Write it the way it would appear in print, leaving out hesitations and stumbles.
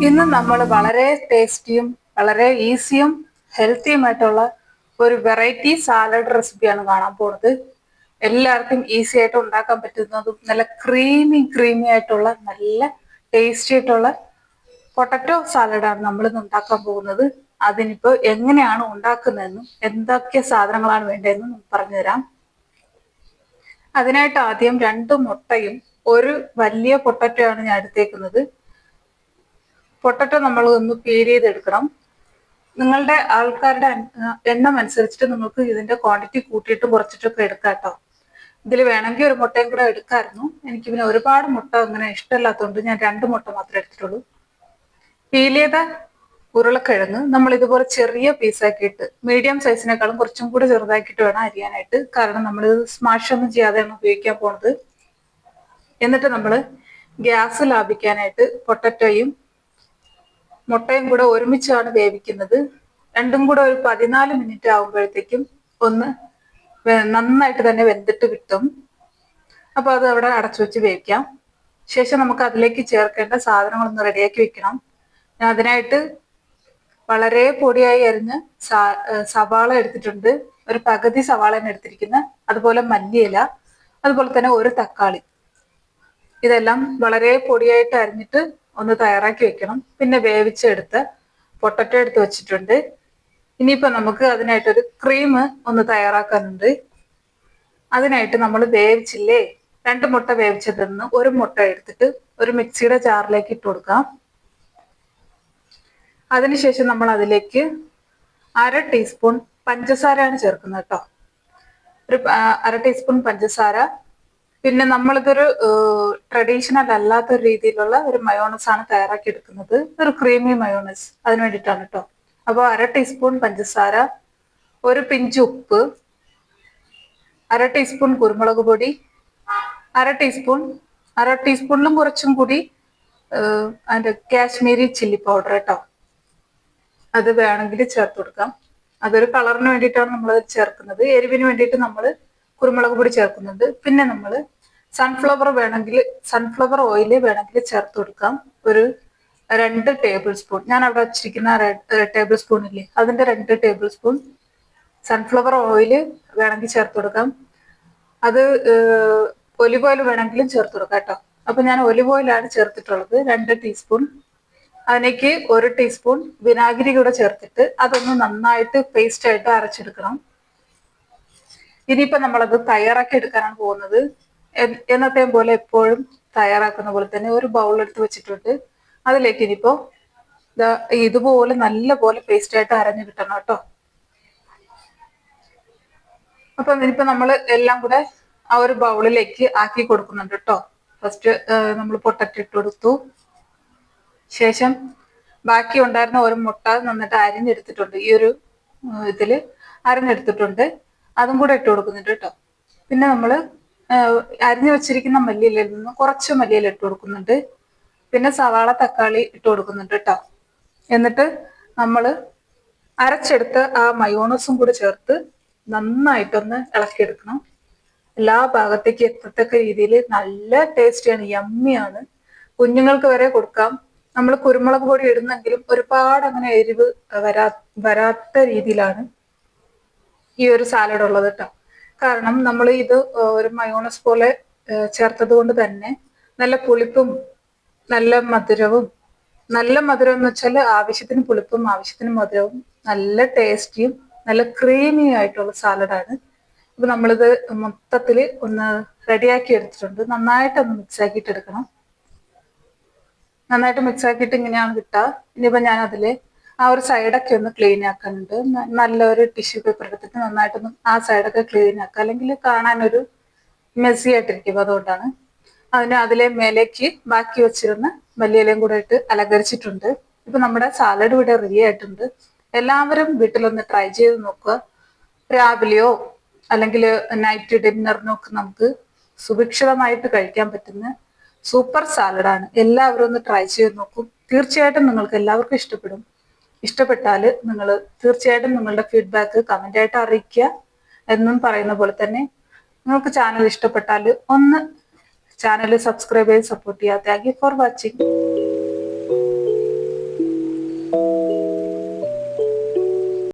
ഇന്ന് നമ്മൾ വളരെ ടേസ്റ്റിയും വളരെ ഈസിയും ഹെൽത്തിയുമായിട്ടുള്ള ഒരു വെറൈറ്റി സാലഡ് റെസിപ്പിയാണ് കാണാൻ പോകുന്നത്. എല്ലാവർക്കും ഈസി ആയിട്ട് ഉണ്ടാക്കാൻ പറ്റുന്നതും നല്ല ക്രീമി ആയിട്ടുള്ള നല്ല ടേസ്റ്റി ആയിട്ടുള്ള പൊട്ടറ്റോ സാലഡാണ് നമ്മൾ ഇന്ന് ഉണ്ടാക്കാൻ പോകുന്നത്. അതിനിപ്പോൾ എങ്ങനെയാണ് ഉണ്ടാക്കുന്നതെന്നും എന്തൊക്കെ സാധനങ്ങളാണ് വേണ്ടതെന്നും പറഞ്ഞുതരാം. അതിനായിട്ട് ആദ്യം 2 മുട്ടയും ഒരു വലിയ പൊട്ടറ്റോ ആണ് ഞാൻ എടുത്തേക്കുന്നത്. പൊട്ടറ്റോ നമ്മൾ ഒന്ന് പീൽ ചെയ്തെടുക്കണം. നിങ്ങളുടെ ആൾക്കാരുടെ എണ്ണം അനുസരിച്ചിട്ട് നിങ്ങൾക്ക് ഇതിന്റെ ക്വാണ്ടിറ്റി കൂട്ടിയിട്ട് കുറച്ചിട്ടൊക്കെ എടുക്കാം കേട്ടോ. ഇതിൽ വേണമെങ്കിൽ ഒരു മുട്ടയും കൂടെ എടുക്കാമായിരുന്നു. എനിക്ക് പിന്നെ ഒരുപാട് മുട്ട അങ്ങനെ ഇഷ്ടമല്ലാത്തതുകൊണ്ട് ഞാൻ 2 മുട്ട മാത്രമേ എടുത്തിട്ടുള്ളൂ. പീൽ ചെയ്ത ഉരുളക്കിഴങ്ങ് നമ്മൾ ഇതുപോലെ ചെറിയ പീസാക്കിയിട്ട് മീഡിയം സൈസിനേക്കാളും കുറച്ചും കൂടെ ചെറുതാക്കിയിട്ട് വേണം അരിയാനായിട്ട്. കാരണം നമ്മൾ സ്മാഷ് ഒന്നും ചെയ്യാതെയാണ് ഉപയോഗിക്കാൻ പോണത്. എന്നിട്ട് നമ്മൾ ഗ്യാസ് ലാഭിക്കാനായിട്ട് പൊട്ടറ്റോയും മുട്ടയും കൂടെ ഒരുമിച്ചാണ് വേവിക്കുന്നത്. രണ്ടും കൂടെ ഒരു 14 മിനിറ്റ് ആകുമ്പോഴത്തേക്കും ഒന്ന് നന്നായിട്ട് തന്നെ വെന്തിട്ട് കിട്ടും. അപ്പോൾ അത് അവിടെ അടച്ചു വെച്ച് വേവിക്കാം. ശേഷം നമുക്ക് അതിലേക്ക് ചേർക്കേണ്ട സാധനങ്ങളൊന്ന് റെഡിയാക്കി വെക്കണം. ഞാൻ അതിനായിട്ട് വളരെ പൊടിയായി അരിഞ്ഞ് സവാള എടുത്തിട്ടുണ്ട്. ഒരു പകുതി സവാളയാണ് എടുത്തിരിക്കുന്നത്. അതുപോലെ മല്ലിയില, അതുപോലെ തന്നെ ഒരു തക്കാളി. ഇതെല്ലാം വളരെ പൊടിയായിട്ട് അരിഞ്ഞിട്ട് ഒന്ന് തയ്യാറാക്കി വെക്കണം. പിന്നെ വേവിച്ചെടുത്ത് പൊട്ടറ്റോ എടുത്ത് വെച്ചിട്ടുണ്ട്. ഇനിയിപ്പോ നമുക്ക് അതിനായിട്ടൊരു ക്രീം ഒന്ന് തയ്യാറാക്കാനുണ്ട്. അതിനായിട്ട് നമ്മൾ വേവിച്ചില്ലേ 2 മുട്ട വേവിച്ചതിൽ നിന്ന് ഒരു മുട്ട എടുത്തിട്ട് ഒരു മിക്സിയുടെ ജാറിലേക്ക് ഇട്ട് കൊടുക്കാം. അതിനുശേഷം നമ്മൾ അതിലേക്ക് 1/2 ടീസ്പൂൺ പഞ്ചസാരയാണ് ചേർക്കുന്നത് കേട്ടോ. ഒരു 1/2 ടീസ്പൂൺ പഞ്ചസാര. പിന്നെ നമ്മളിതൊരു ട്രഡീഷണൽ അല്ലാത്ത രീതിയിലുള്ള ഒരു മയോണസ് ആണ് തയ്യാറാക്കി എടുക്കുന്നത്. ഒരു ക്രീമി മയോണസ്, അതിന് വേണ്ടിയിട്ടാണ് കേട്ടോ. അപ്പോൾ 1/2 ടീസ്പൂൺ പഞ്ചസാര, ഒരു പിഞ്ച് ഉപ്പ്, 1/2 ടീസ്പൂൺ കുരുമുളക് പൊടി, 1/2 ടീസ്പൂണിലും കുറച്ചും കൂടി അതിൻ്റെ കാശ്മീരി ചില്ലി പൗഡർ കേട്ടോ. അത് വേണമെങ്കിൽ ചേർത്ത് കൊടുക്കാം. അതൊരു കളറിന് വേണ്ടിയിട്ടാണ് നമ്മൾ ചേർക്കുന്നത്. എരിവിന് വേണ്ടിയിട്ട് നമ്മൾ കുരുമുളക് പൊടി ചേർക്കുന്നുണ്ട്. പിന്നെ നമ്മൾ സൺഫ്ലവർ ഓയിൽ വേണമെങ്കിൽ ചേർത്ത് കൊടുക്കാം. ഒരു 2 ടേബിൾ സ്പൂൺ, ഞാൻ അവിടെ വച്ചിരിക്കുന്ന ടേബിൾ സ്പൂൺ ഇല്ലേ, അതിന്റെ 2 ടേബിൾ സ്പൂൺ സൺഫ്ലവർ ഓയിൽ വേണമെങ്കിൽ ചേർത്ത് കൊടുക്കാം. അത് ഒലിവ് ഓയിൽ വേണമെങ്കിലും ചേർത്ത് കൊടുക്കാം കേട്ടോ. അപ്പൊ ഞാൻ ഒലിവ് ഓയിലാണ് ചേർത്തിട്ടുള്ളത്, 2 ടീസ്പൂൺ. അതിലേക്ക് 1 ടീസ്പൂൺ വിനാഗിരി കൂടെ ചേർത്തിട്ട് അതൊന്ന് നന്നായിട്ട് പേസ്റ്റ് ആയിട്ട് അരച്ചെടുക്കണം. ഇനിയിപ്പോ നമ്മളത് തയ്യാറാക്കി എടുക്കാനാണ് പോകുന്നത്. എന്നത്തെയും പോലെ എപ്പോഴും തയ്യാറാക്കുന്ന പോലെ തന്നെ ഒരു ബൗൾ എടുത്ത് വെച്ചിട്ടുണ്ട്. അതിലേക്ക് ഇനിയിപ്പോ ഇതുപോലെ നല്ല പോലെ പേസ്റ്റ് ആയിട്ട് അരഞ്ഞു കിട്ടണം കേട്ടോ. അപ്പൊ ഇനിയിപ്പോ നമ്മൾ എല്ലാം കൂടെ ആ ഒരു ബൗളിലേക്ക് ആക്കി കൊടുക്കുന്നുണ്ട് കേട്ടോ. ഫസ്റ്റ് നമ്മൾ പൊട്ടറ്റോ ഇട്ട് കൊടുത്തു. ശേഷം ബാക്കി ഉണ്ടായിരുന്ന ഒരു മുട്ട നന്നിട്ട് അരിഞ്ഞെടുത്തിട്ടുണ്ട്. ഈ ഒരു ഇതിൽ അരിഞ്ഞെടുത്തിട്ടുണ്ട്. അതും കൂടെ ഇട്ട് കൊടുക്കുന്നുണ്ട് കേട്ടോ. പിന്നെ നമ്മൾ അരിഞ്ഞു വെച്ചിരിക്കുന്ന മല്ലിയിലയിൽ നിന്ന് കുറച്ച് മല്ലിയില ഇട്ട് കൊടുക്കുന്നുണ്ട്. പിന്നെ സവാള, തക്കാളി ഇട്ട് കൊടുക്കുന്നുണ്ട് കേട്ടോ. എന്നിട്ട് നമ്മൾ അരച്ചെടുത്ത ആ മയോണസും കൂടെ ചേർത്ത് നന്നായിട്ടൊന്ന് ഇളക്കിയെടുക്കണം. എല്ലാ ഭാഗത്തേക്ക് എത്തത്തക്ക രീതിയിൽ നല്ല ടേസ്റ്റിയാണ്, യമ്മിയാണ്. കുഞ്ഞുങ്ങൾക്ക് വരെ കൊടുക്കാം. നമ്മൾ കുരുമുളക് പൊടി ഇടുന്നെങ്കിലും ഒരുപാട് അങ്ങനെ എരിവ് വരാത്ത രീതിയിലാണ് ഈ ഒരു സാലഡ് ഉള്ളത് കേട്ടോ. കാരണം നമ്മൾ ഇത് ഒരു മയോണസ് പോലെ ചേർത്തത് കൊണ്ട് തന്നെ നല്ല പുളിപ്പും നല്ല മധുരവും, നല്ല മധുരം എന്ന് വെച്ചാൽ ആവശ്യത്തിന് പുളിപ്പും ആവശ്യത്തിന് മധുരവും, നല്ല ടേസ്റ്റിയും നല്ല ക്രീമി ആയിട്ടുള്ള സാലഡാണ്. അപ്പൊ നമ്മളിത് മൊത്തത്തിൽ ഒന്ന് റെഡിയാക്കി എടുത്തിട്ടുണ്ട്. നന്നായിട്ടൊന്ന് മിക്സ് ആക്കിയിട്ട് എടുക്കണം. നന്നായിട്ട് മിക്സ് ആക്കിയിട്ട് ഇങ്ങനെയാണ് കിട്ടുക. ഇനിയിപ്പോൾ ഞാൻ അതിൽ ആ ഒരു സൈഡൊക്കെ ഒന്ന് ക്ലീൻ ആക്കാനുണ്ട്. നല്ലൊരു ടിഷ്യൂ പേപ്പർ എടുത്തിട്ട് നന്നായിട്ടൊന്ന് ആ സൈഡൊക്കെ ക്ലീൻ ആക്കുക, അല്ലെങ്കിൽ കാണാനൊരു മെസ്സി ആയിട്ടിരിക്കും. അതുകൊണ്ടാണ് അതിലെ മേലേക്ക് ബാക്കി വെച്ചിരുന്ന മല്ലിയിലയും കൂടെ ഇട്ട് അലങ്കരിച്ചിട്ടുണ്ട്. ഇപ്പൊ നമ്മുടെ സാലഡ് ഇവിടെ റെഡി ആയിട്ടുണ്ട്. എല്ലാവരും വീട്ടിലൊന്ന് ട്രൈ ചെയ്ത് നോക്കുക. രാവിലെയോ അല്ലെങ്കിൽ നൈറ്റ് ഡിന്നറിനോ ഒക്കെ നമുക്ക് സുഭിക്ഷിതമായിട്ട് കഴിക്കാൻ പറ്റുന്ന സൂപ്പർ സാലഡാണ്. എല്ലാവരും ഒന്ന് ട്രൈ ചെയ്ത് നോക്കും. തീർച്ചയായിട്ടും നിങ്ങൾക്ക് എല്ലാവർക്കും ഇഷ്ടപ്പെടും. ഇഷ്ടപ്പെട്ടാൽ നിങ്ങൾ തീർച്ചയായിട്ടും നിങ്ങളുടെ ഫീഡ്ബാക്ക് കമന്റ് ആയിട്ട് അറിയിക്കുക. എന്നും പറയുന്ന പോലെ തന്നെ നിങ്ങൾക്ക് ചാനൽ ഇഷ്ടപ്പെട്ടാൽ ഒന്ന് ചാനൽ സബ്സ്ക്രൈബ് ചെയ്ത് സപ്പോർട്ട് ചെയ്യുക. Thank you for watching.